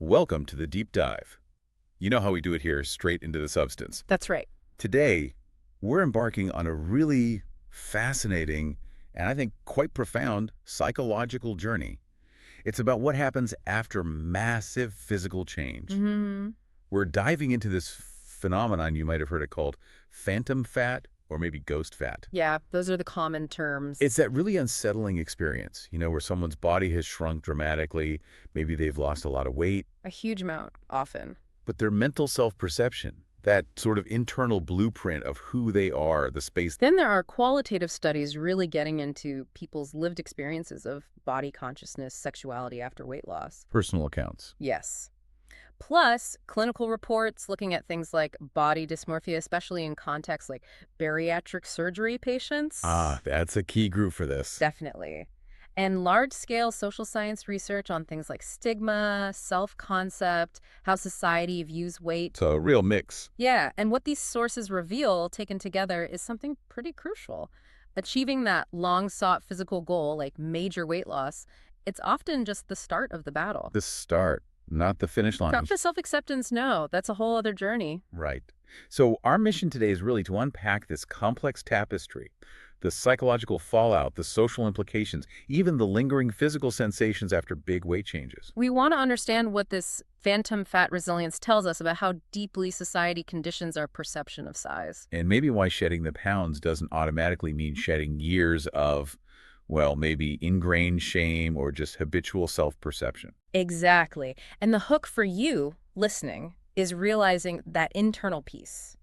Welcome to the deep dive. You know how we do it here, straight into the substance. That's right. Today, we're embarking on a really fascinating and I think quite profound psychological journey. It's about what happens after massive physical change. hmm We're diving into this phenomenon you might have heard it called phantom fat or maybe ghost fat. Yeah, those are the common terms. It's that really unsettling experience, where someone's body has shrunk dramatically, maybe they've lost a lot of weight, A huge amount, often. but their mental self-perception, that sort of internal blueprint of who they are, the space. Then there are qualitative studies really getting into people's lived experiences of body consciousness, sexuality after weight loss. Personal accounts. Yes. Plus, clinical reports looking at things like body dysmorphia, especially in contexts like bariatric surgery patients. Ah, that's a key group for this. Definitely. And large-scale social science research on things like stigma, self-concept, how society views weight. It's a real mix. Yeah, and what these sources reveal, taken together, is something pretty crucial. Achieving that long-sought physical goal, like major weight loss, it's often just the start of the battle. The start, not the finish line. Not the self-acceptance, no. That's a whole other journey. Right. So our mission today is really to unpack this complex tapestry, the psychological fallout, the social implications, even the lingering physical sensations after big weight changes. We want to understand what this phantom fat resilience tells us about how deeply society conditions our perception of size. And maybe why shedding the pounds doesn't automatically mean shedding years of, well, maybe ingrained shame or just habitual self-perception. Exactly. And the hook for you, listening, is realizing that internal piece.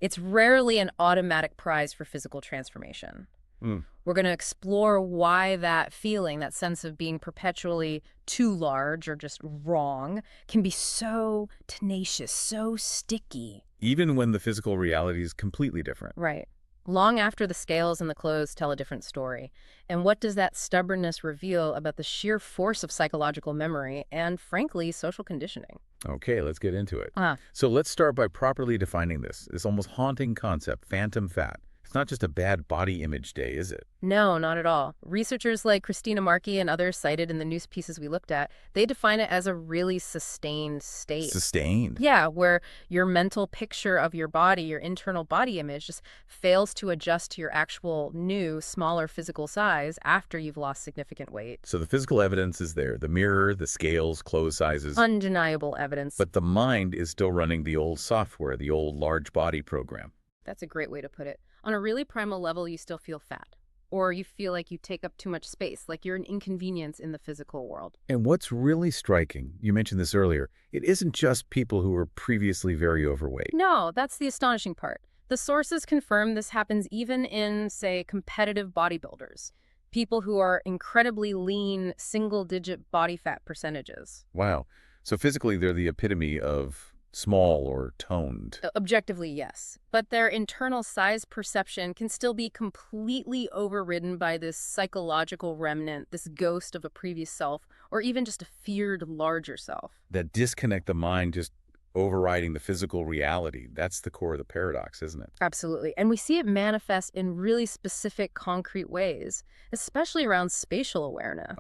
It's rarely an automatic prize for physical transformation. Mm. We're going to explore why that feeling, that sense of being perpetually too large or just wrong, can be so tenacious, so sticky. Even when the physical reality is completely different. Right. Long after the scales and the clothes tell a different story. And what does that stubbornness reveal about the sheer force of psychological memory and, frankly, social conditioning? Okay, let's get into it. Ah, So let's start by properly defining this almost haunting concept, phantom fat. It's not just a bad body image day, is it? no, not at all. Researchers like Christina Markey and others cited in the news pieces we looked at, they define it as a really sustained state. Sustained. Yeah, where your mental picture of your body, your internal body image, just fails to adjust to your actual new, smaller physical size after you've lost significant weight. So the physical evidence is there, the mirror, the scales, clothes sizes. Undeniable evidence. But the mind is still running the old software, the old large body program. That's a great way to put it. On a really primal level, you still feel fat. Or you feel like you take up too much space, like you're an inconvenience in the physical world. And what's really striking, you mentioned this earlier, it isn't just people who were previously very overweight. No, that's the astonishing part. The sources confirm this happens even in, say, competitive bodybuilders. People who are incredibly lean, single-digit body fat percentages. Wow. So physically, they're the epitome of small or toned. Objectively, yes. But their internal size perception can still be completely overridden by this psychological remnant, this ghost of a previous self, or even just a feared larger self. That disconnect the mind just overriding the physical reality. That's the core of the paradox, isn't it? Absolutely. And we see it manifest in really specific, concrete ways, especially around spatial awareness.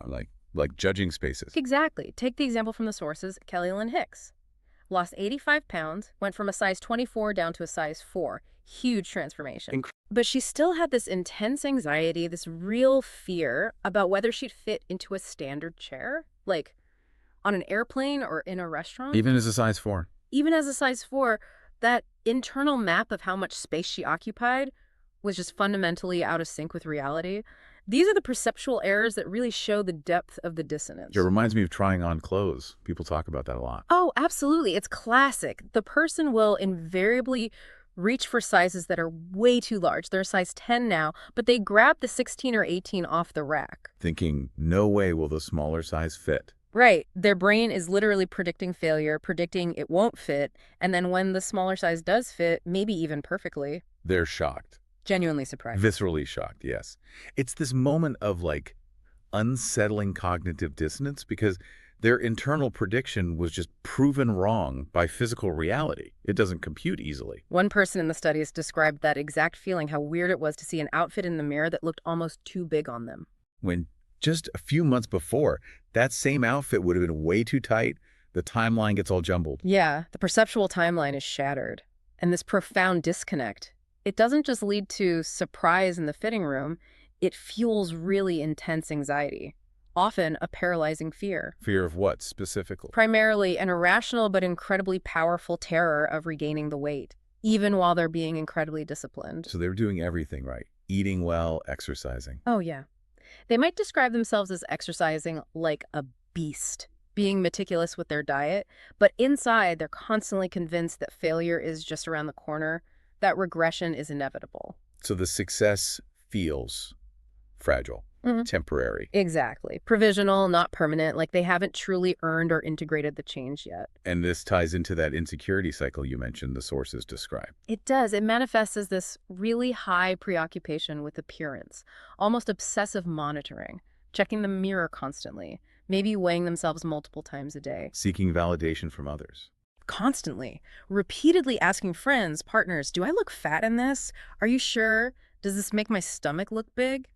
Like judging spaces. Exactly. Take the example from the sources, Kelly Lynn Hicks. Lost 85 pounds, went from a size 24 down to a size 4. Huge transformation. But she still had this intense anxiety, this real fear about whether she'd fit into a standard chair, like on an airplane or in a restaurant. Even as a size 4. Even as a size 4, that internal map of how much space she occupied was just fundamentally out of sync with reality. These are the perceptual errors that really show the depth of the dissonance. It reminds me of trying on clothes. People talk about that a lot. Oh, absolutely. It's classic. The person will invariably reach for sizes that are way too large. They're a size 10 now, but they grab the 16 or 18 off the rack. Thinking, no way will the smaller size fit. Right. Their brain is literally predicting failure, predicting it won't fit, and then when the smaller size does fit, maybe even perfectly, They're shocked. genuinely surprised. Viscerally shocked, yes. It's this moment of unsettling cognitive dissonance because their internal prediction was just proven wrong by physical reality. It doesn't compute easily. One person in the studies described that exact feeling, how weird it was to see an outfit in the mirror that looked almost too big on them. When just a few months before, that same outfit would have been way too tight, The timeline gets all jumbled. Yeah, the perceptual timeline is shattered. And this profound disconnect, it doesn't just lead to surprise in the fitting room, it fuels really intense anxiety, often a paralyzing fear. Fear of what, specifically? Primarily an irrational but incredibly powerful terror of regaining the weight, even while they're being incredibly disciplined. So they were doing everything right. Eating well, exercising. Oh, yeah. They might describe themselves as exercising like a beast, being meticulous with their diet, but inside they're constantly convinced that failure is just around the corner, that regression is inevitable. So the success feels fragile, temporary. Exactly. Provisional, not permanent, like they haven't truly earned or integrated the change yet. And this ties into that insecurity cycle you mentioned the sources describe. It does. It manifests as this really high preoccupation with appearance, almost obsessive monitoring, checking the mirror constantly, maybe weighing themselves multiple times a day. Seeking validation from others. Constantly, repeatedly asking friends, partners, do I look fat in this? Are you sure? Does this make my stomach look big?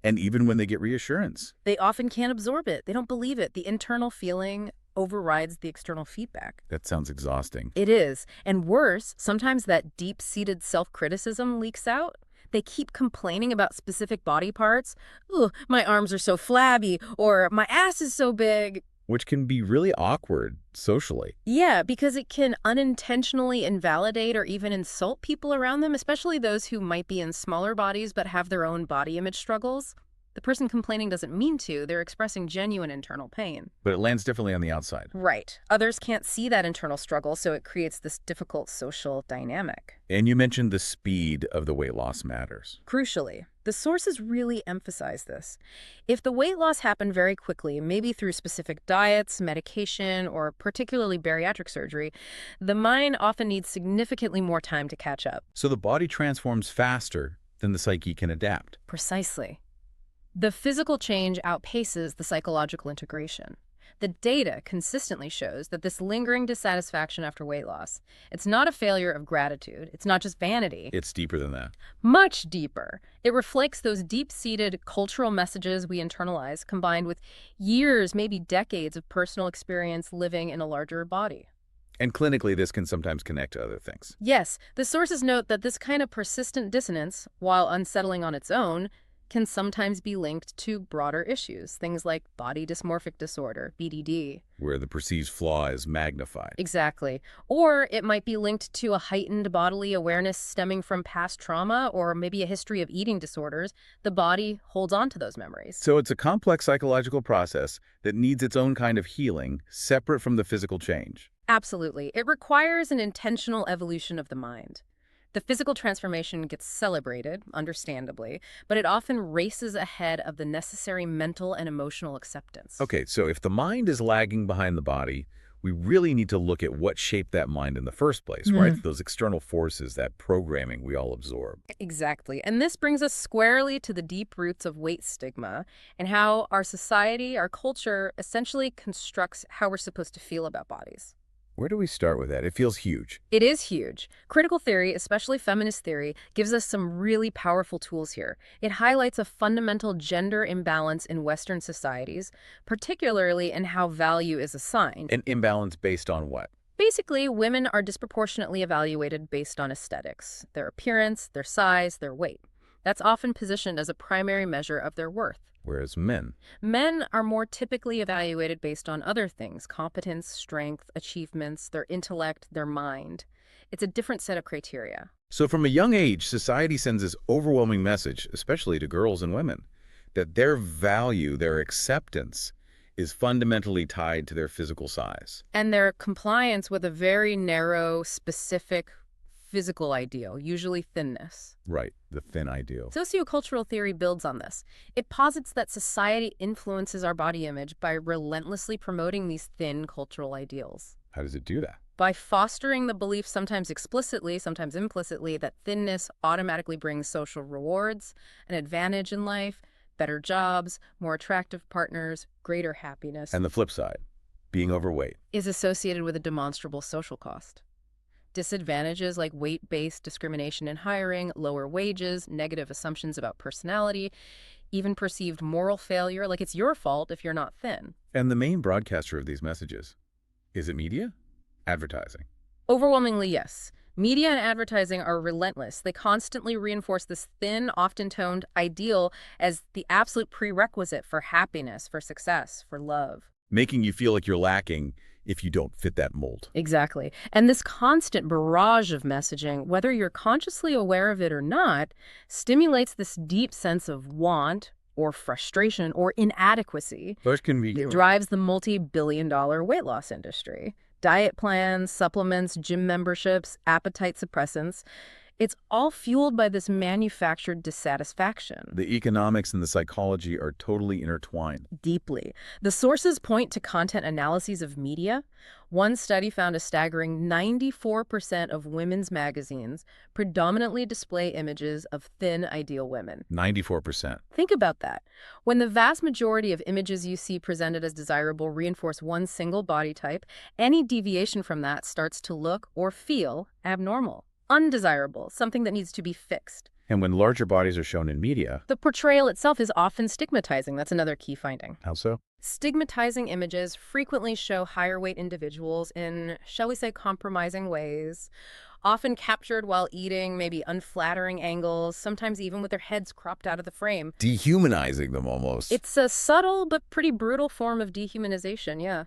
And even when they get reassurance. They often can't absorb it. They don't believe it. The internal feeling overrides the external feedback. That sounds exhausting. It is. And worse, sometimes that deep-seated self-criticism leaks out. They keep complaining about specific body parts. Ooh, my arms are so flabby, or my ass is so big. Which can be really awkward socially. Yeah, because it can unintentionally invalidate or even insult people around them, especially those who might be in smaller bodies but have their own body image struggles. The person complaining doesn't mean to. They're expressing genuine internal pain. But it lands differently on the outside. Right. Others can't see that internal struggle, so it creates this difficult social dynamic. And you mentioned the speed of the weight loss matters. Crucially, the sources really emphasize this. If the weight loss happened very quickly, maybe through specific diets, medication, or particularly bariatric surgery, the mind often needs significantly more time to catch up. So the body transforms faster than the psyche can adapt. Precisely. The physical change outpaces the psychological integration. The data consistently shows that this lingering dissatisfaction after weight loss, it's not a failure of gratitude. It's not just vanity. It's deeper than that. Much deeper. It reflects those deep-seated cultural messages we internalize, combined with years, maybe decades of personal experience living in a larger body. And clinically, this can sometimes connect to other things. Yes, the sources note that this kind of persistent dissonance, while unsettling on its own, can sometimes be linked to broader issues, things like body dysmorphic disorder, BDD. Where the perceived flaw is magnified. Exactly. Or it might be linked to a heightened bodily awareness stemming from past trauma or maybe a history of eating disorders. The body holds on to those memories. So it's a complex psychological process that needs its own kind of healing, separate from the physical change. Absolutely. It requires an intentional evolution of the mind. The physical transformation gets celebrated, understandably, but it often races ahead of the necessary mental and emotional acceptance. Okay, so if the mind is lagging behind the body, we really need to look at what shaped that mind in the first place, right? Those external forces, that programming we all absorb. Exactly. And this brings us squarely to the deep roots of weight stigma and how our society, our culture, essentially constructs how we're supposed to feel about bodies. Where do we start with that? It feels huge. It is huge. Critical theory, especially feminist theory, gives us some really powerful tools here. It highlights a fundamental gender imbalance in Western societies, particularly in how value is assigned. An imbalance based on what? Basically, women are disproportionately evaluated based on aesthetics, their appearance, their size, their weight. That's often positioned as a primary measure of their worth. Whereas men are more typically evaluated based on other things: competence, strength, achievements, their intellect, their mind. It's a different set of criteria. So from a young age, society sends this overwhelming message, especially to girls and women, that their value, their acceptance, is fundamentally tied to their physical size. And their compliance with a very narrow, specific physical ideal, usually thinness. Right, the thin ideal. Sociocultural theory builds on this. It posits that society influences our body image by relentlessly promoting these thin cultural ideals. How does it do that? By fostering the belief, sometimes explicitly, sometimes implicitly, that thinness automatically brings social rewards, an advantage in life, better jobs, more attractive partners, greater happiness. And the flip side, being overweight, is associated with a demonstrable social cost. Disadvantages like weight-based discrimination in hiring, lower wages, negative assumptions about personality, even perceived moral failure, like it's your fault if you're not thin. And the main broadcaster of these messages Is it media? Advertising? Overwhelmingly, yes. Media and advertising are relentless. They constantly reinforce this thin, often toned ideal as the absolute prerequisite for happiness, for success, for love. Making you feel like you're lacking if you don't fit that mold. Exactly. And this constant barrage of messaging, whether you're consciously aware of it or not, stimulates this deep sense of want or frustration or inadequacy. First convenient. Drives the multi-billion-dollar weight loss industry. Diet plans, supplements, gym memberships, appetite suppressants. It's all fueled by this manufactured dissatisfaction. The economics and the psychology are totally intertwined. Deeply. The sources point to content analyses of media. One study found a staggering 94% of women's magazines predominantly display images of thin, ideal women. 94%. Think about that. When the vast majority of images you see presented as desirable reinforce one single body type, any deviation from that starts to look or feel abnormal. Undesirable, something that needs to be fixed. And when larger bodies are shown in media... The portrayal itself is often stigmatizing. That's another key finding. How so? Stigmatizing images frequently show higher weight individuals in, shall we say, compromising ways, often captured while eating, maybe unflattering angles, sometimes even with their heads cropped out of the frame. Dehumanizing them almost. It's a subtle but pretty brutal form of dehumanization, yeah.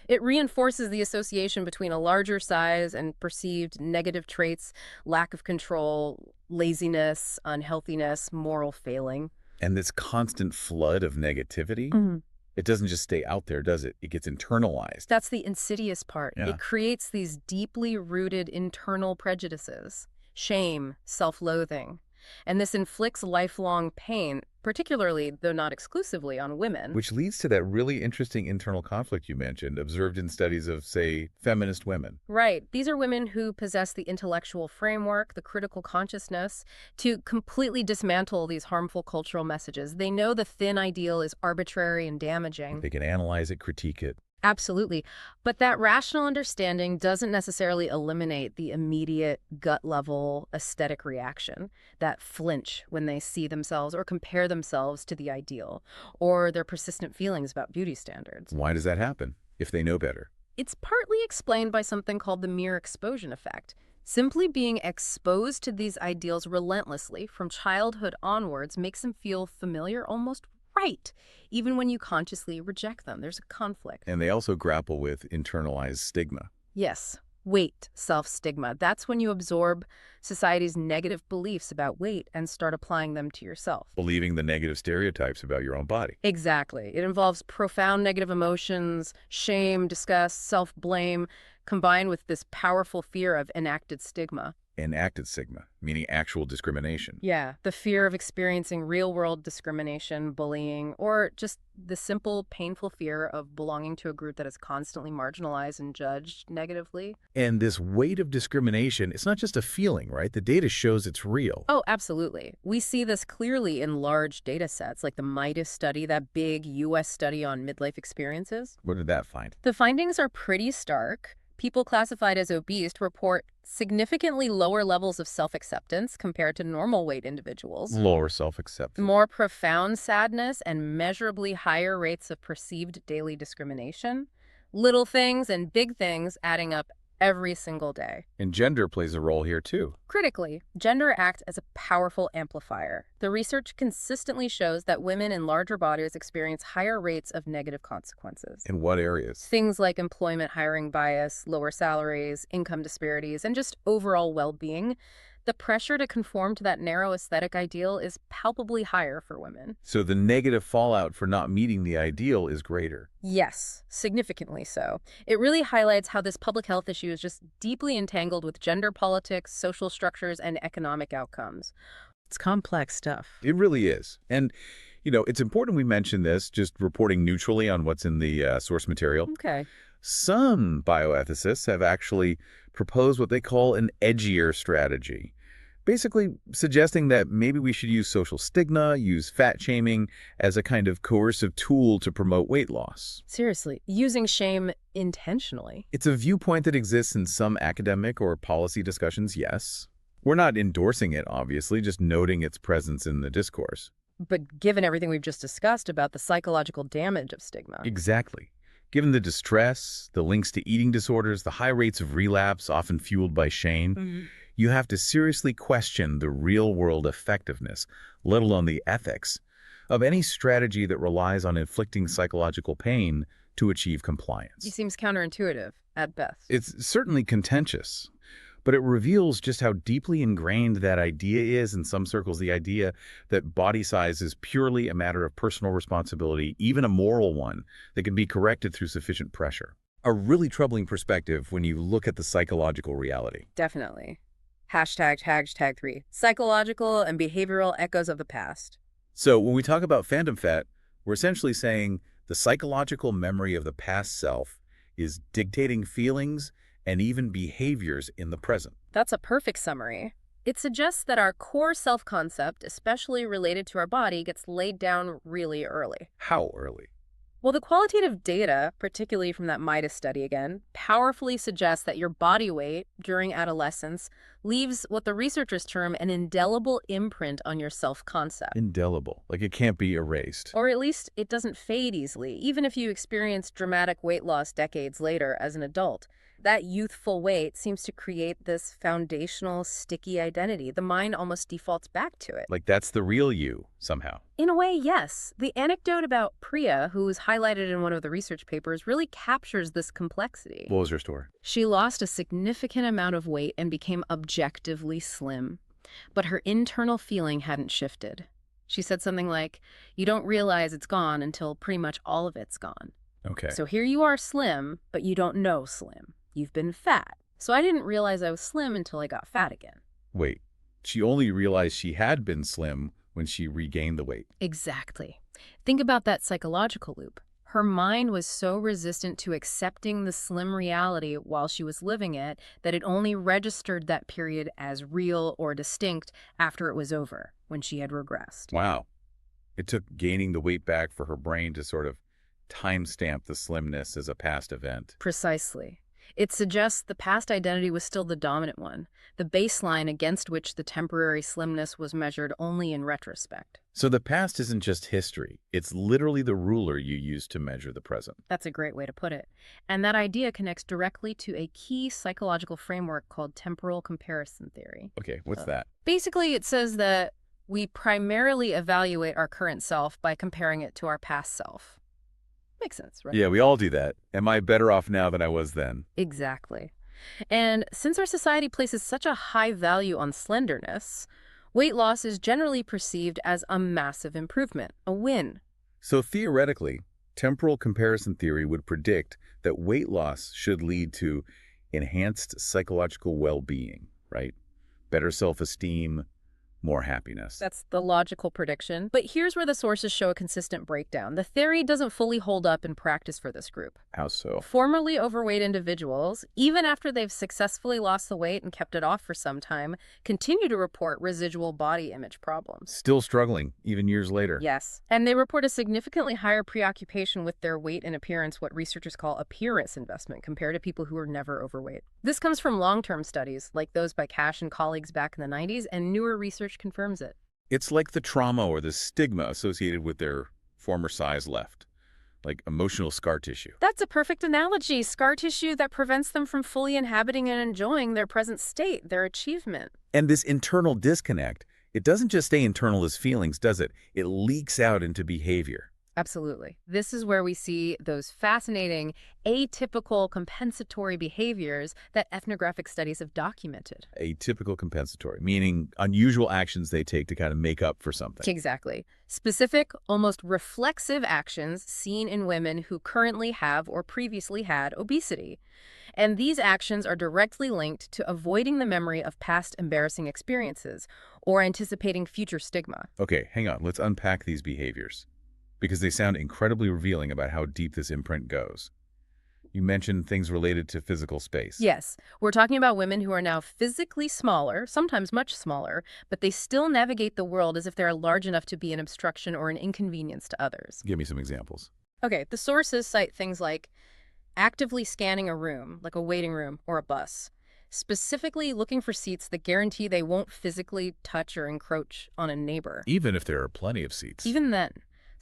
It reinforces the association between a larger size and perceived negative traits, lack of control, laziness, unhealthiness, moral failing. And this constant flood of negativity, it doesn't just stay out there, does it? It gets internalized. That's the insidious part. Yeah. It creates these deeply rooted internal prejudices, shame, self-loathing. And this inflicts lifelong pain, particularly, though not exclusively, on women. Which leads to that really interesting internal conflict you mentioned, observed in studies of, say, feminist women. Right. These are women who possess the intellectual framework, the critical consciousness, to completely dismantle these harmful cultural messages. They know the thin ideal is arbitrary and damaging. They can analyze it, critique it. Absolutely. But that rational understanding doesn't necessarily eliminate the immediate gut-level aesthetic reaction, that flinch when they see themselves or compare themselves to the ideal, or their persistent feelings about beauty standards. Why does that happen, if they know better? It's partly explained by something called the mere exposure effect. Simply being exposed to these ideals relentlessly from childhood onwards makes them feel familiar, almost right, even when you consciously reject them. There's a conflict. And they also grapple with internalized stigma. Yes, weight, self-stigma. That's when you absorb society's negative beliefs about weight and start applying them to yourself. Believing the negative stereotypes about your own body. Exactly. It involves profound negative emotions, shame, disgust, self-blame, combined with this powerful fear of enacted stigma. Enacted stigma, meaning actual discrimination. Yeah, the fear of experiencing real-world discrimination, bullying, or just the simple, painful fear of belonging to a group that is constantly marginalized and judged negatively. And this weight of discrimination, it's not just a feeling, right? The data shows it's real. Oh, absolutely. We see this clearly in large data sets, like the MIDAS study, that big U.S. study on midlife experiences. What did that find? The findings are pretty stark. People classified as obese report significantly lower levels of self-acceptance compared to normal weight individuals. Lower self-acceptance. More profound sadness and measurably higher rates of perceived daily discrimination. Little things and big things adding up every single day. And gender plays a role here too. Critically, gender acts as a powerful amplifier. The research consistently shows that women in larger bodies experience higher rates of negative consequences. In what areas? Things like employment hiring bias, lower salaries, income disparities, and just overall well-being. The pressure to conform to that narrow aesthetic ideal is palpably higher for women. So the negative fallout for not meeting the ideal is greater. Yes, significantly so. It really highlights how this public health issue is just deeply entangled with gender politics, social structures, and economic outcomes. It's complex stuff. It really is. And, you know, it's important we mention this, just reporting neutrally on what's in the source material. Okay. Some bioethicists have actually proposed what they call an edgier strategy, basically suggesting that maybe we should use social stigma, use fat shaming as a kind of coercive tool to promote weight loss. Seriously, using shame intentionally. It's a viewpoint that exists in some academic or policy discussions, yes. We're not endorsing it, obviously, just noting its presence in the discourse. But given everything we've just discussed about the psychological damage of stigma. Exactly. Given the distress, the links to eating disorders, the high rates of relapse often fueled by shame, you have to seriously question the real-world effectiveness, let alone the ethics, of any strategy that relies on inflicting psychological pain to achieve compliance. It seems counterintuitive, at best. It's certainly contentious, but it reveals just how deeply ingrained that idea is in some circles, the idea that body size is purely a matter of personal responsibility, even a moral one, that can be corrected through sufficient pressure. A really troubling perspective when you look at the psychological reality. Definitely. Hashtag 3. Psychological and behavioral echoes of the past. So when we talk about phantom fat, we're essentially saying the psychological memory of the past self is dictating feelings and even behaviors in the present. That's a perfect summary. It suggests that our core self-concept, especially related to our body, gets laid down really early. How early? Well, the qualitative data, particularly from that Midas study again, powerfully suggests that your body weight during adolescence leaves what the researchers term an indelible imprint on your self-concept. Indelible. Like it can't be erased. Or at least it doesn't fade easily, even if you experience dramatic weight loss decades later as an adult. That youthful weight seems to create this foundational, sticky identity. The mind almost defaults back to it. Like that's the real you, somehow. In a way, yes. The anecdote about Priya, who was highlighted in one of the research papers, really captures this complexity. What was her story? She lost a significant amount of weight and became objectively slim. But her internal feeling hadn't shifted. She said something like, "You don't realize it's gone until pretty much all of it's gone. Okay. So here you are slim, but you don't know slim. You've been fat. So I didn't realize I was slim until I got fat again." Wait, she only realized she had been slim when she regained the weight. Exactly. Think about that psychological loop. Her mind was so resistant to accepting the slim reality while she was living it that it only registered that period as real or distinct after it was over, when she had regressed. Wow. It took gaining the weight back for her brain to sort of timestamp the slimness as a past event. Precisely. It suggests the past identity was still the dominant one, the baseline against which the temporary slimness was measured only in retrospect. So the past isn't just history. It's literally the ruler you use to measure the present. That's a great way to put it. And that idea connects directly to a key psychological framework called temporal comparison theory. Okay, what's that? Basically, it says that we primarily evaluate our current self by comparing it to our past self. Makes sense, right? Yeah, we all do that. Am I better off now than I was then? Exactly. And since our society places such a high value on slenderness, weight loss is generally perceived as a massive improvement, a win. So theoretically, temporal comparison theory would predict that weight loss should lead to enhanced psychological well-being, right? Better self-esteem, more happiness. That's the logical prediction. But here's where the sources show a consistent breakdown. The theory doesn't fully hold up in practice for this group. How so? Formerly overweight individuals, even after they've successfully lost the weight and kept it off for some time, continue to report residual body image problems. Still struggling, even years later. Yes. And they report a significantly higher preoccupation with their weight and appearance, what researchers call appearance investment, compared to people who are never overweight. This comes from long-term studies, like those by Cash and colleagues back in the 90s, and newer research confirms it. It's like the trauma or the stigma associated with their former size left, like emotional scar tissue. That's a perfect analogy. Scar tissue that prevents them from fully inhabiting and enjoying their present state, their achievement. And this internal disconnect, it doesn't just stay internal as feelings, does it? It leaks out into behavior. Absolutely. This is where we see those fascinating, atypical compensatory behaviors that ethnographic studies have documented. Atypical compensatory, meaning unusual actions they take to kind of make up for something. Exactly. Specific, almost reflexive actions seen in women who currently have or previously had obesity. And these actions are directly linked to avoiding the memory of past embarrassing experiences or anticipating future stigma. Okay, hang on. Let's unpack these behaviors, because they sound incredibly revealing about how deep this imprint goes. You mentioned things related to physical space. Yes, we're talking about women who are now physically smaller, sometimes much smaller, but they still navigate the world as if they're large enough to be an obstruction or an inconvenience to others. Give me some examples. Okay, the sources cite things like actively scanning a room, like a waiting room or a bus, specifically looking for seats that guarantee they won't physically touch or encroach on a neighbor. Even if there are plenty of seats. Even then,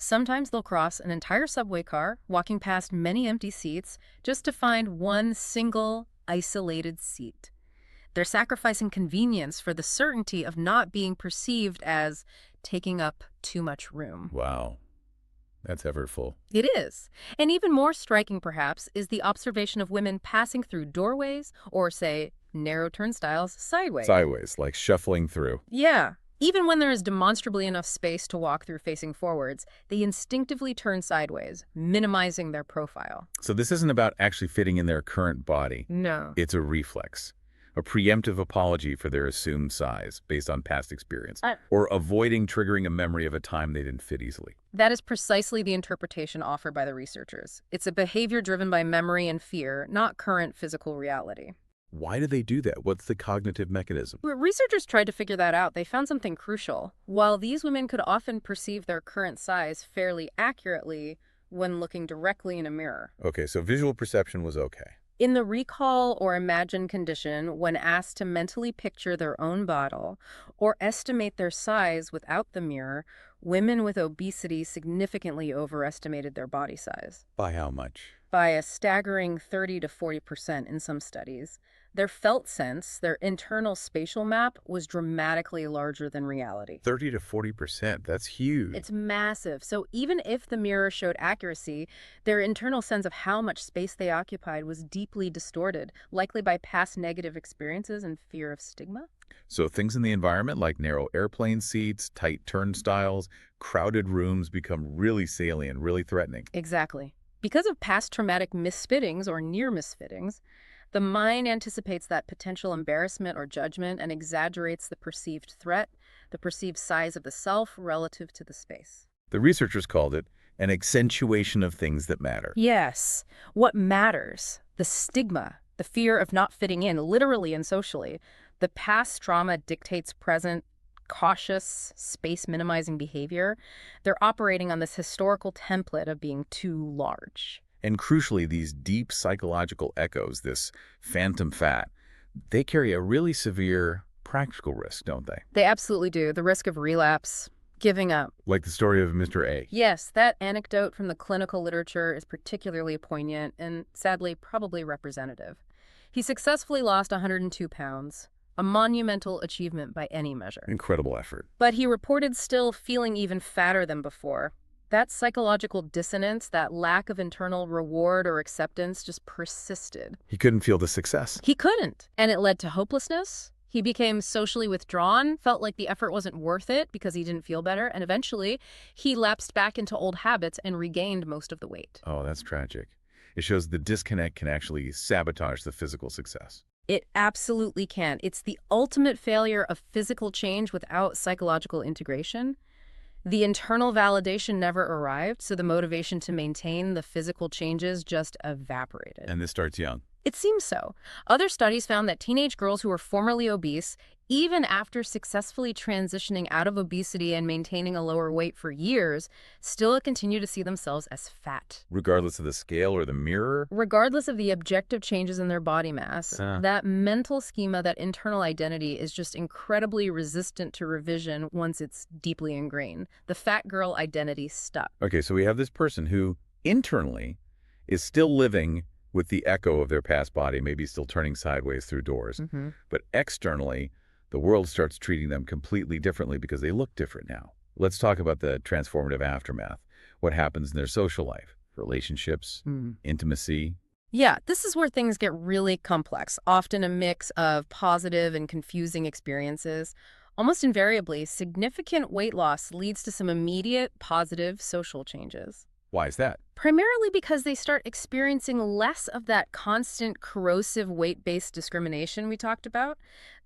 Sometimes they'll cross an entire subway car, walking past many empty seats, just to find one single, isolated seat. They're sacrificing convenience for the certainty of not being perceived as taking up too much room. Wow. That's effortful. It is. And even more striking, perhaps, is the observation of women passing through doorways or, say, narrow turnstiles sideways. Sideways, like shuffling through. Yeah. Even when there is demonstrably enough space to walk through facing forwards, they instinctively turn sideways, minimizing their profile. So this isn't about actually fitting in their current body. No. It's a reflex, a preemptive apology for their assumed size based on past experience, or avoiding triggering a memory of a time they didn't fit easily. That is precisely the interpretation offered by the researchers. It's a behavior driven by memory and fear, not current physical reality. Why do they do that? What's the cognitive mechanism? Researchers tried to figure that out. They found something crucial. While these women could often perceive their current size fairly accurately when looking directly in a mirror. Okay, so visual perception was okay. In the recall or imagine condition, when asked to mentally picture their own body or estimate their size without the mirror, women with obesity significantly overestimated their body size. By how much? By a staggering 30 to 40% in some studies. Their felt sense, their internal spatial map, was dramatically larger than reality. 30 to 40%, that's huge. It's massive. So even if the mirror showed accuracy, their internal sense of how much space they occupied was deeply distorted, likely by past negative experiences and fear of stigma. So things in the environment like narrow airplane seats, tight turnstiles, crowded rooms become really salient, really threatening. Exactly. Because of past traumatic misfittings or near misfittings, the mind anticipates that potential embarrassment or judgment and exaggerates the perceived threat, the perceived size of the self relative to the space. The researchers called it an accentuation of things that matter. Yes. What matters? The stigma, the fear of not fitting in, literally and socially. The past trauma dictates present, cautious, space-minimizing behavior. They're operating on this historical template of being too large. And crucially, these deep psychological echoes, this phantom fat, they carry a really severe practical risk, don't they? They absolutely do. The risk of relapse, giving up. Like the story of Mr. A. Yes, that anecdote from the clinical literature is particularly poignant and, sadly, probably representative. He successfully lost 102 pounds, a monumental achievement by any measure. Incredible effort. But he reported still feeling even fatter than before. That psychological dissonance, that lack of internal reward or acceptance just persisted. He couldn't feel the success. He couldn't, and it led to hopelessness. He became socially withdrawn, felt like the effort wasn't worth it because he didn't feel better, and eventually he lapsed back into old habits and regained most of the weight. Oh, that's tragic. It shows the disconnect can actually sabotage the physical success. It absolutely can. It's the ultimate failure of physical change without psychological integration. The internal validation never arrived, so the motivation to maintain the physical changes just evaporated. And this starts young. It seems so. Other studies found that teenage girls who were formerly obese, even after successfully transitioning out of obesity and maintaining a lower weight for years, still continue to see themselves as fat. Regardless of the scale or the mirror? Regardless of the objective changes in their body mass, that mental schema, that internal identity is just incredibly resistant to revision once it's deeply ingrained. The fat girl identity stuck. Okay, so we have this person who internally is still living with the echo of their past body, maybe still turning sideways through doors. But externally, the world starts treating them completely differently because they look different now. Let's talk about the transformative aftermath. What happens in their social life, relationships, intimacy. Yeah, this is where things get really complex, often a mix of positive and confusing experiences. Almost invariably, significant weight loss leads to some immediate positive social changes. Why is that? Primarily because they start experiencing less of that constant corrosive weight-based discrimination we talked about.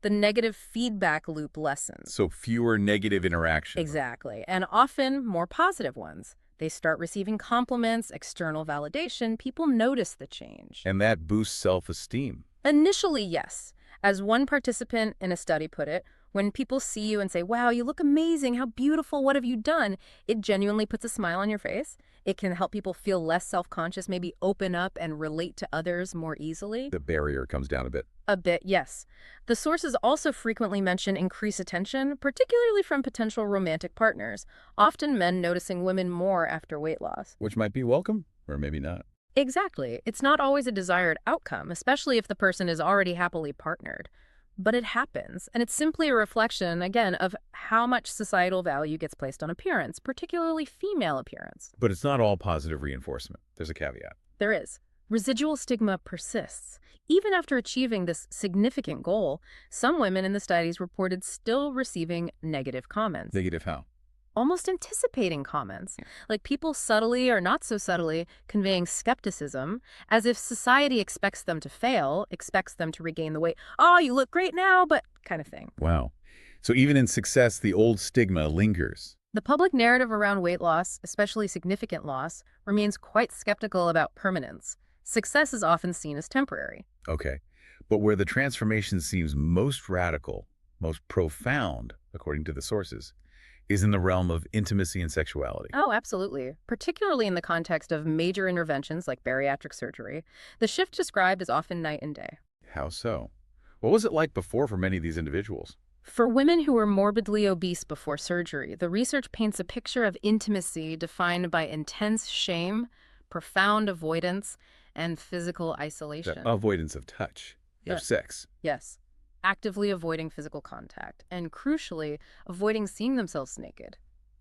The negative feedback loop lessens. So fewer negative interactions. Exactly, and often more positive ones. They start receiving compliments, external validation. People notice the change. And that boosts self-esteem. Initially, yes. As one participant in a study put it, when people see you and say, wow, you look amazing, how beautiful, what have you done? It genuinely puts a smile on your face. It can help people feel less self-conscious, maybe open up and relate to others more easily. The barrier comes down a bit. A bit, yes. The sources also frequently mention increased attention, particularly from potential romantic partners, often men noticing women more after weight loss. Which might be welcome, or maybe not. Exactly. It's not always a desired outcome, especially if the person is already happily partnered. But it happens, and it's simply a reflection, again, of how much societal value gets placed on appearance, particularly female appearance. But it's not all positive reinforcement. There's a caveat. There is. Residual stigma persists. Even after achieving this significant goal, some women in the studies reported still receiving negative comments. Negative how? Almost anticipating comments, like people subtly or not so subtly conveying skepticism, as if society expects them to fail, expects them to regain the weight. Oh, you look great now, but kind of thing. Wow. So even in success, the old stigma lingers. The public narrative around weight loss, especially significant loss, remains quite skeptical about permanence. Success is often seen as temporary. Okay. But where the transformation seems most radical, most profound, according to the sources, is in the realm of intimacy and sexuality. Oh, absolutely. Particularly in the context of major interventions like bariatric surgery, the shift described is often night and day. How so? What was it like before for many of these individuals? For women who were morbidly obese before surgery, the research paints a picture of intimacy defined by intense shame, profound avoidance, and physical isolation. The avoidance of touch, of sex. Yes. Actively avoiding physical contact, and crucially, avoiding seeing themselves naked,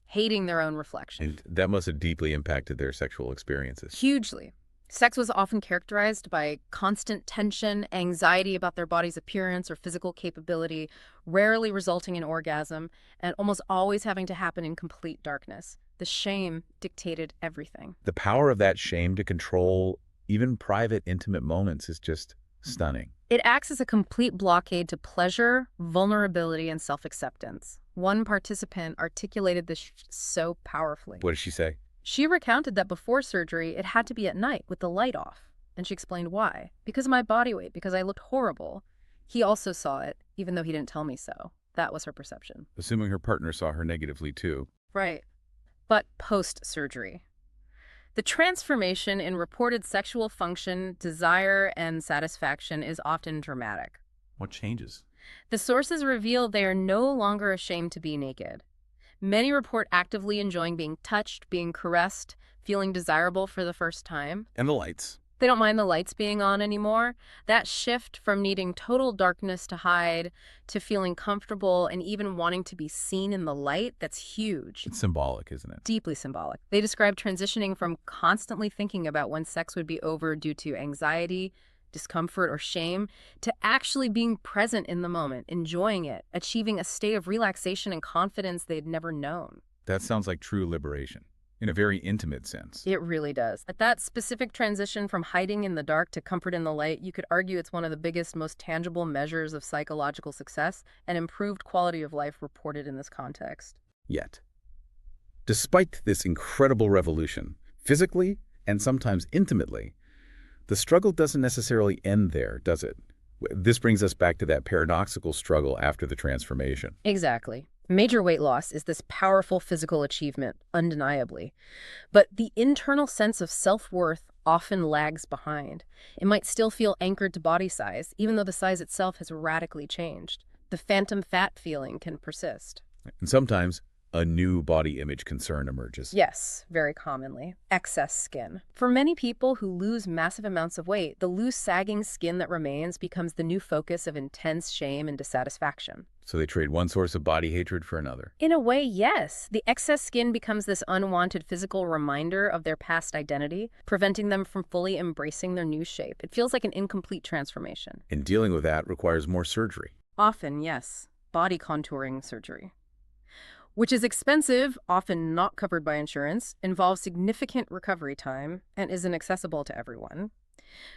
hating their own reflection. And that must have deeply impacted their sexual experiences. Hugely. Sex was often characterized by constant tension, anxiety about their body's appearance or physical capability, rarely resulting in orgasm, and almost always having to happen in complete darkness. The shame dictated everything. The power of that shame to control even private, intimate moments is just stunning. It acts as a complete blockade to pleasure, vulnerability, and self-acceptance. One participant articulated this so powerfully. What did she say? She recounted that before surgery, it had to be at night with the light off. And she explained why. Because of my body weight, because I looked horrible. He also saw it, even though he didn't tell me so. That was her perception. Assuming her partner saw her negatively, too. Right. But post-surgery. The transformation in reported sexual function, desire, and satisfaction is often dramatic. What changes? The sources reveal they are no longer ashamed to be naked. Many report actively enjoying being touched, being caressed, feeling desirable for the first time. And the lights. They don't mind the lights being on anymore. That shift from needing total darkness to hide to feeling comfortable and even wanting to be seen in the light, that's huge. It's symbolic, isn't it? Deeply symbolic. They describe transitioning from constantly thinking about when sex would be over due to anxiety, discomfort, or shame, to actually being present in the moment, enjoying it, achieving a state of relaxation and confidence they'd never known. That sounds like true liberation, in a very intimate sense. It really does. At that specific transition from hiding in the dark to comfort in the light, you could argue it's one of the biggest, most tangible measures of psychological success and improved quality of life reported in this context. Yet, despite this incredible revolution, physically and sometimes intimately, the struggle doesn't necessarily end there, does it? This brings us back to that paradoxical struggle after the transformation. Exactly. Major weight loss is this powerful physical achievement, undeniably. But the internal sense of self-worth often lags behind. It might still feel anchored to body size, even though the size itself has radically changed. The phantom fat feeling can persist. And sometimes a new body image concern emerges. Yes, very commonly. Excess skin. For many people who lose massive amounts of weight, the loose, sagging skin that remains becomes the new focus of intense shame and dissatisfaction. So they trade one source of body hatred for another. In a way, yes. The excess skin becomes this unwanted physical reminder of their past identity, preventing them from fully embracing their new shape. It feels like an incomplete transformation. And dealing with that requires more surgery. Often, yes. Body contouring surgery, which is expensive, often not covered by insurance, involves significant recovery time, and isn't accessible to everyone.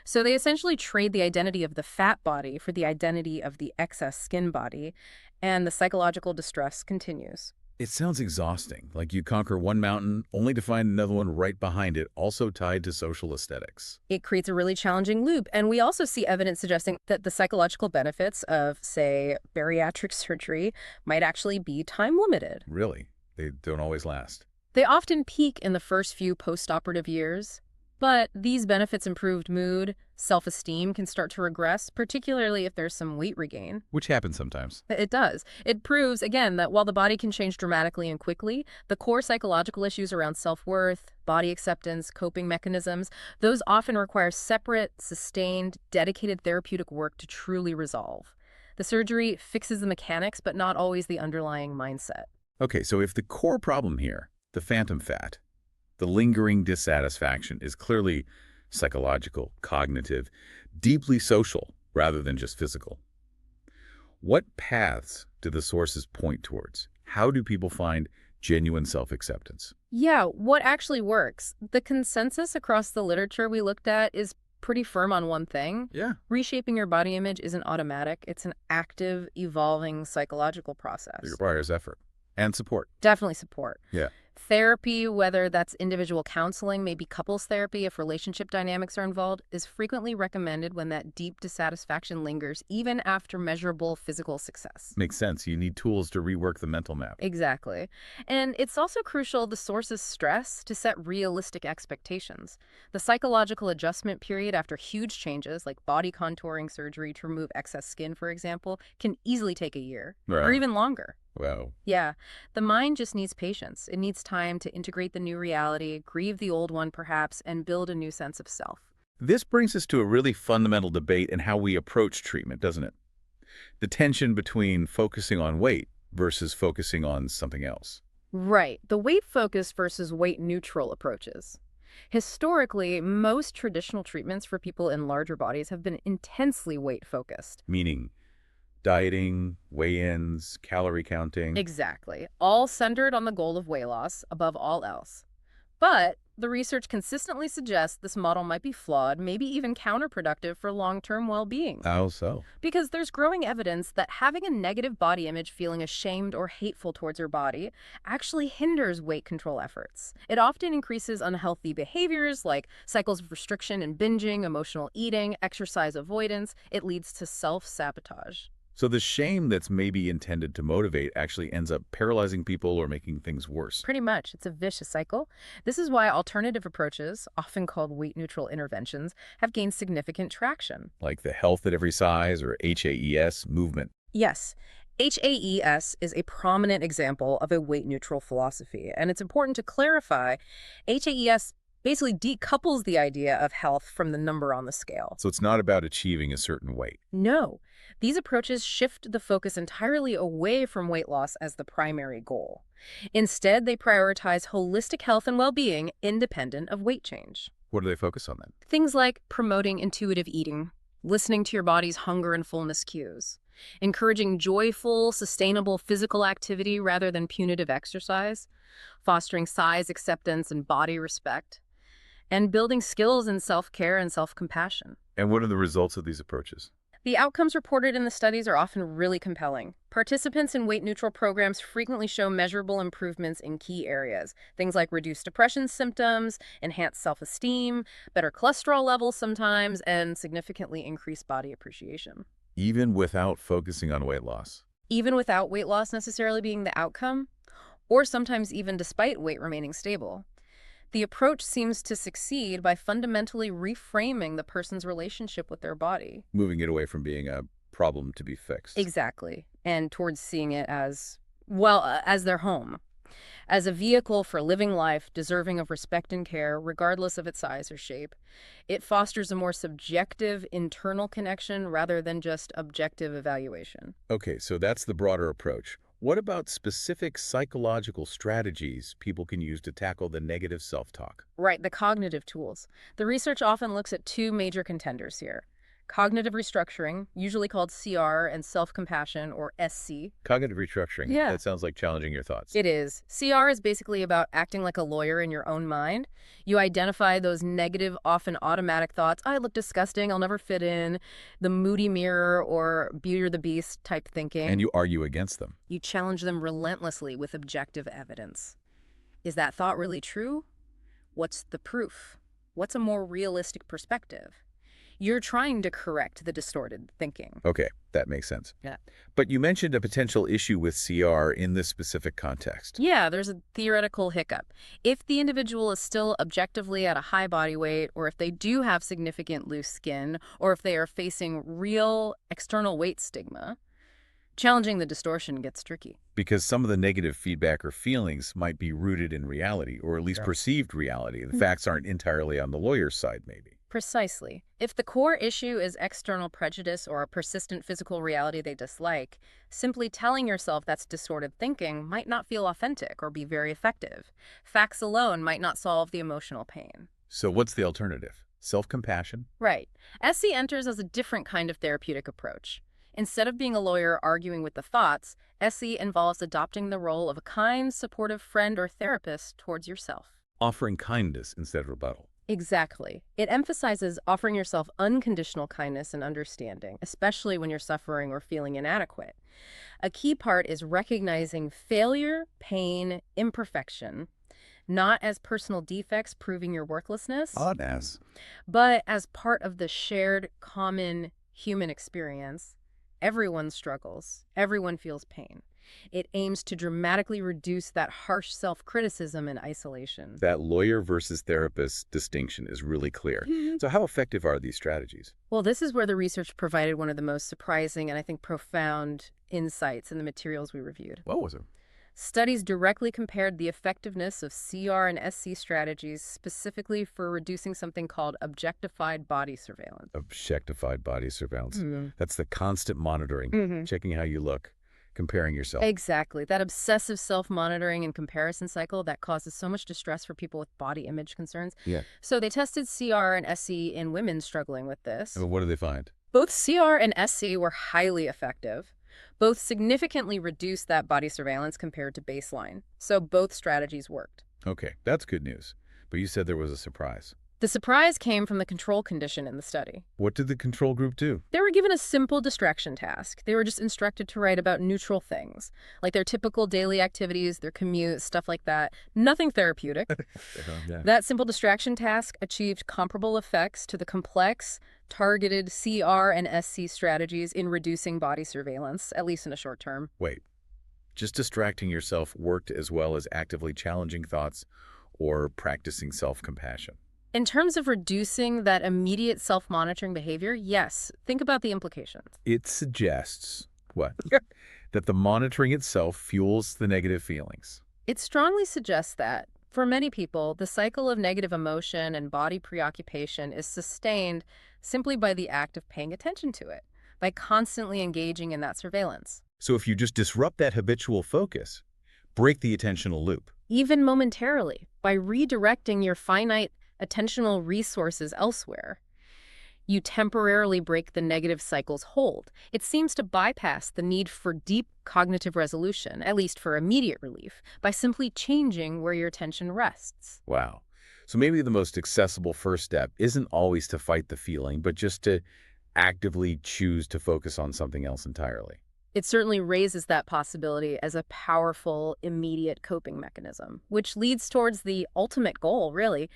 So they essentially trade the identity of the fat body for the identity of the excess skin body, and the psychological distress continues. It sounds exhausting, like you conquer one mountain only to find another one right behind it, also tied to social aesthetics. It creates a really challenging loop. And we also see evidence suggesting that the psychological benefits of, say, bariatric surgery might actually be time limited. Really, they don't always last. They often peak in the first few post-operative years, but these benefits improved mood, self-esteem can start to regress, particularly if there's some weight regain. Which happens sometimes. It does. It proves, again, that while the body can change dramatically and quickly, the core psychological issues around self-worth, body acceptance, coping mechanisms, those often require separate, sustained, dedicated therapeutic work to truly resolve. The surgery fixes the mechanics, but not always the underlying mindset. Okay, so if the core problem here, the phantom fat, the lingering dissatisfaction, is clearly psychological, cognitive, deeply social rather than just physical, what paths do the sources point towards? How do people find genuine self-acceptance? Yeah, what actually works? The consensus across the literature we looked at is pretty firm on one thing. Yeah. Reshaping your body image isn't automatic. It's an active, evolving psychological process. It requires effort and support. Definitely support. Yeah. Therapy, whether that's individual counseling, maybe couples therapy if relationship dynamics are involved, is frequently recommended when that deep dissatisfaction lingers, even after measurable physical success. Makes sense. You need tools to rework the mental map. Exactly. And it's also crucial the sources stress to set realistic expectations. The psychological adjustment period after huge changes, like body contouring surgery to remove excess skin, for example, can easily take a year or Right. even longer. Wow. Yeah, the mind just needs patience. It needs time to integrate the new reality, grieve the old one perhaps, and build a new sense of self. This brings us to a really fundamental debate in how we approach treatment, doesn't it? The tension between focusing on weight versus focusing on something else. Right, the weight-focused versus weight-neutral approaches. Historically, most traditional treatments for people in larger bodies have been intensely weight-focused. Meaning dieting, weigh-ins, calorie counting. Exactly, all centered on the goal of weight loss above all else. But the research consistently suggests this model might be flawed, maybe even counterproductive for long-term well-being. How so? Because there's growing evidence that having a negative body image, feeling ashamed or hateful towards your body, actually hinders weight control efforts. It often increases unhealthy behaviors like cycles of restriction and binging, emotional eating, exercise avoidance. It leads to self-sabotage. So the shame that's maybe intended to motivate actually ends up paralyzing people or making things worse. Pretty much. It's a vicious cycle. This is why alternative approaches, often called weight-neutral interventions, have gained significant traction. Like the health at every size or HAES movement. Yes, HAES is a prominent example of a weight-neutral philosophy, and it's important to clarify, HAES basically decouples the idea of health from the number on the scale. So it's not about achieving a certain weight. No, these approaches shift the focus entirely away from weight loss as the primary goal. Instead, they prioritize holistic health and well-being independent of weight change. What do they focus on then? Things like promoting intuitive eating, listening to your body's hunger and fullness cues, encouraging joyful, sustainable physical activity rather than punitive exercise, fostering size acceptance and body respect, and building skills in self-care and self-compassion. And what are the results of these approaches? The outcomes reported in the studies are often really compelling. Participants in weight-neutral programs frequently show measurable improvements in key areas, things like reduced depression symptoms, enhanced self-esteem, better cholesterol levels sometimes, and significantly increased body appreciation. Even without focusing on weight loss. Even without weight loss necessarily being the outcome, or sometimes even despite weight remaining stable. The approach seems to succeed by fundamentally reframing the person's relationship with their body. Moving it away from being a problem to be fixed. Exactly. And towards seeing it as, well, as their home. As a vehicle for living life deserving of respect and care, regardless of its size or shape. It fosters a more subjective internal connection rather than just objective evaluation. Okay, so that's the broader approach. What about specific psychological strategies people can use to tackle the negative self-talk? Right, the cognitive tools. The research often looks at two major contenders here. Cognitive restructuring, usually called CR, and self-compassion, or SC. Cognitive restructuring. Yeah. That sounds like challenging your thoughts. It is. CR is basically about acting like a lawyer in your own mind. You identify those negative, often automatic thoughts, I look disgusting, I'll never fit in, the moody mirror or Beauty or the Beast type thinking. And you argue against them. You challenge them relentlessly with objective evidence. Is that thought really true? What's the proof? What's a more realistic perspective? You're trying to correct the distorted thinking. Okay, that makes sense. Yeah. But you mentioned a potential issue with CR in this specific context. Yeah, there's a theoretical hiccup. If the individual is still objectively at a high body weight, or if they do have significant loose skin, or if they are facing real external weight stigma, challenging the distortion gets tricky. Because some of the negative feedback or feelings might be rooted in reality, or at least perceived reality. The facts aren't entirely on the lawyer's side, maybe. Precisely. If the core issue is external prejudice or a persistent physical reality they dislike, simply telling yourself that's distorted thinking might not feel authentic or be very effective. Facts alone might not solve the emotional pain. So what's the alternative? Self-compassion? Right. SC enters as a different kind of therapeutic approach. Instead of being a lawyer arguing with the thoughts, SC involves adopting the role of a kind, supportive friend or therapist towards yourself. Offering kindness instead of rebuttal. Exactly. It emphasizes offering yourself unconditional kindness and understanding, especially when you're suffering or feeling inadequate. A key part is recognizing failure, pain, imperfection, not as personal defects proving your worthlessness, but as part of the shared, common human experience. Everyone struggles. Everyone feels pain. It aims to dramatically reduce that harsh self-criticism and isolation. That lawyer versus therapist distinction is really clear. So how effective are these strategies? Well, this is where the research provided one of the most surprising and I think profound insights in the materials we reviewed. What was it? Studies directly compared the effectiveness of CR and SC strategies specifically for reducing something called objectified body surveillance. Objectified body surveillance. That's the constant monitoring, checking how you look, comparing yourself. Exactly. That obsessive self-monitoring and comparison cycle that causes so much distress for people with body image concerns. Yeah. So they tested CR and SC in women struggling with this. And what did they find? Both CR and SC were highly effective. Both significantly reduced that body surveillance compared to baseline. So both strategies worked. Okay, that's good news. But you said there was a surprise. The surprise came from the control condition in the study. What did the control group do? They were given a simple distraction task. They were just instructed to write about neutral things, like their typical daily activities, their commute, stuff like that. Nothing therapeutic. Yeah. That simple distraction task achieved comparable effects to the complex, targeted CR and SC strategies in reducing body surveillance, at least in the short term. Wait, just distracting yourself worked as well as actively challenging thoughts or practicing self-compassion? In terms of reducing that immediate self-monitoring behavior, yes. Think about the implications. It suggests, what? That the monitoring itself fuels the negative feelings. It strongly suggests that, for many people, the cycle of negative emotion and body preoccupation is sustained simply by the act of paying attention to it, by constantly engaging in that surveillance. So if you just disrupt that habitual focus, break the attentional loop. Even momentarily, by redirecting your finite attentional resources elsewhere, you temporarily break the negative cycle's hold. It seems to bypass the need for deep cognitive resolution, at least for immediate relief, by simply changing where your attention rests. Wow. So maybe the most accessible first step isn't always to fight the feeling, but just to actively choose to focus on something else entirely. It certainly raises that possibility as a powerful, immediate coping mechanism, which leads towards the ultimate goal, really,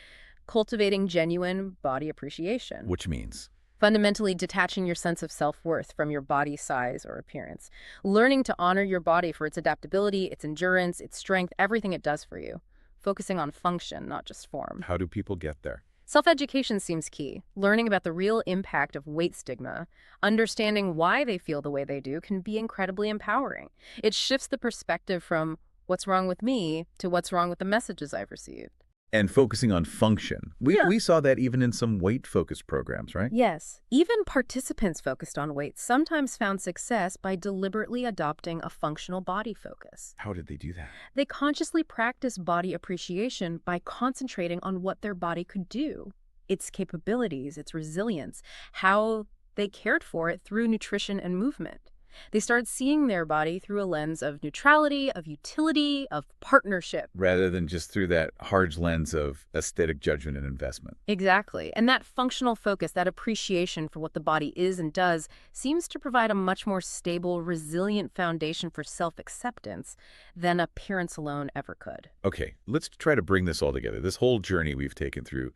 cultivating genuine body appreciation. Which means? Fundamentally detaching your sense of self-worth from your body size or appearance. Learning to honor your body for its adaptability, its endurance, its strength, everything it does for you. Focusing on function, not just form. How do people get there? Self-education seems key. Learning about the real impact of weight stigma, understanding why they feel the way they do can be incredibly empowering. It shifts the perspective from what's wrong with me to what's wrong with the messages I've received. And focusing on function. We saw that even in some weight-focused programs, right? Yes. Even participants focused on weight sometimes found success by deliberately adopting a functional body focus. How did they do that? They consciously practiced body appreciation by concentrating on what their body could do, its capabilities, its resilience, how They cared for it through nutrition and movement. They started seeing their body through a lens of neutrality, of utility, of partnership. Rather than just through that hard lens of aesthetic judgment and investment. Exactly. And that functional focus, that appreciation for what the body is and does, seems to provide a much more stable, resilient foundation for self-acceptance than appearance alone ever could. Okay, let's try to bring this all together. This whole journey we've taken through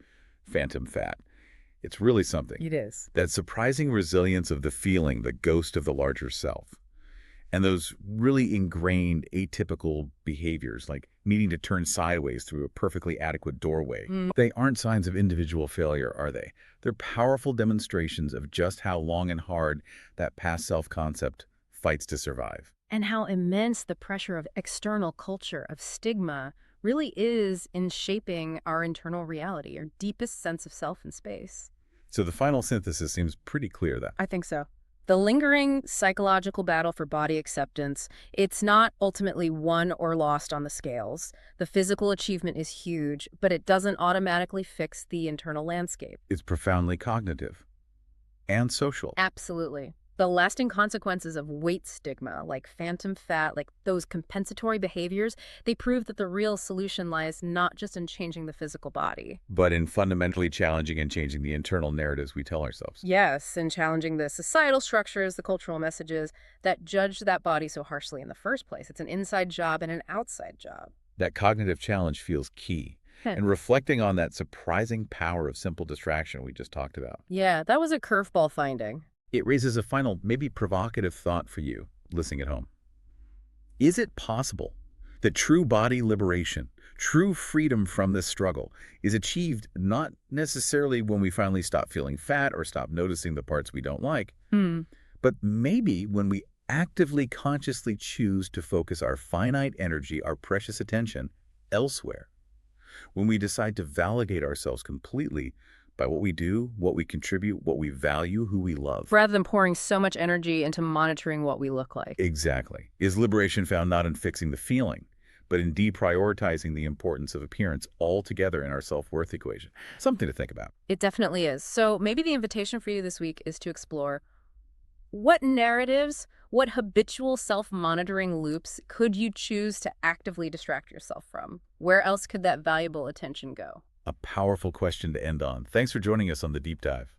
phantom fat. It's really something. It is. That surprising resilience of the feeling, the ghost of the larger self. And those really ingrained atypical behaviors, like needing to turn sideways through a perfectly adequate doorway. They aren't signs of individual failure, are they? They're powerful demonstrations of just how long and hard that past self-concept fights to survive. And how immense the pressure of external culture, of stigma, really is in shaping our internal reality, our deepest sense of self and space. So the final synthesis seems pretty clear then. I think so. The lingering psychological battle for body acceptance, it's not ultimately won or lost on the scales. The physical achievement is huge, but it doesn't automatically fix the internal landscape. It's profoundly cognitive and social. Absolutely. The lasting consequences of weight stigma, like phantom fat, like those compensatory behaviors, they prove that the real solution lies not just in changing the physical body. But in fundamentally challenging and changing the internal narratives we tell ourselves. Yes, and challenging the societal structures, the cultural messages that judge that body so harshly in the first place. It's an inside job and an outside job. That cognitive challenge feels key. And reflecting on that surprising power of simple distraction we just talked about. Yeah, that was a curveball finding. It raises a final, maybe provocative thought for you, listening at home. Is it possible that true body liberation, true freedom from this struggle, is achieved not necessarily when we finally stop feeling fat or stop noticing the parts we don't like, but maybe when we actively, consciously choose to focus our finite energy, our precious attention, elsewhere? When we decide to validate ourselves completely by what we do, what we contribute, what we value, who we love. Rather than pouring so much energy into monitoring what we look like. Exactly. Is liberation found not in fixing the feeling, but in deprioritizing the importance of appearance altogether in our self-worth equation? Something to think about. It definitely is. So maybe the invitation for you this week is to explore what narratives, what habitual self-monitoring loops could you choose to actively distract yourself from? Where else could that valuable attention go? A powerful question to end on. Thanks for joining us on The Deep Dive.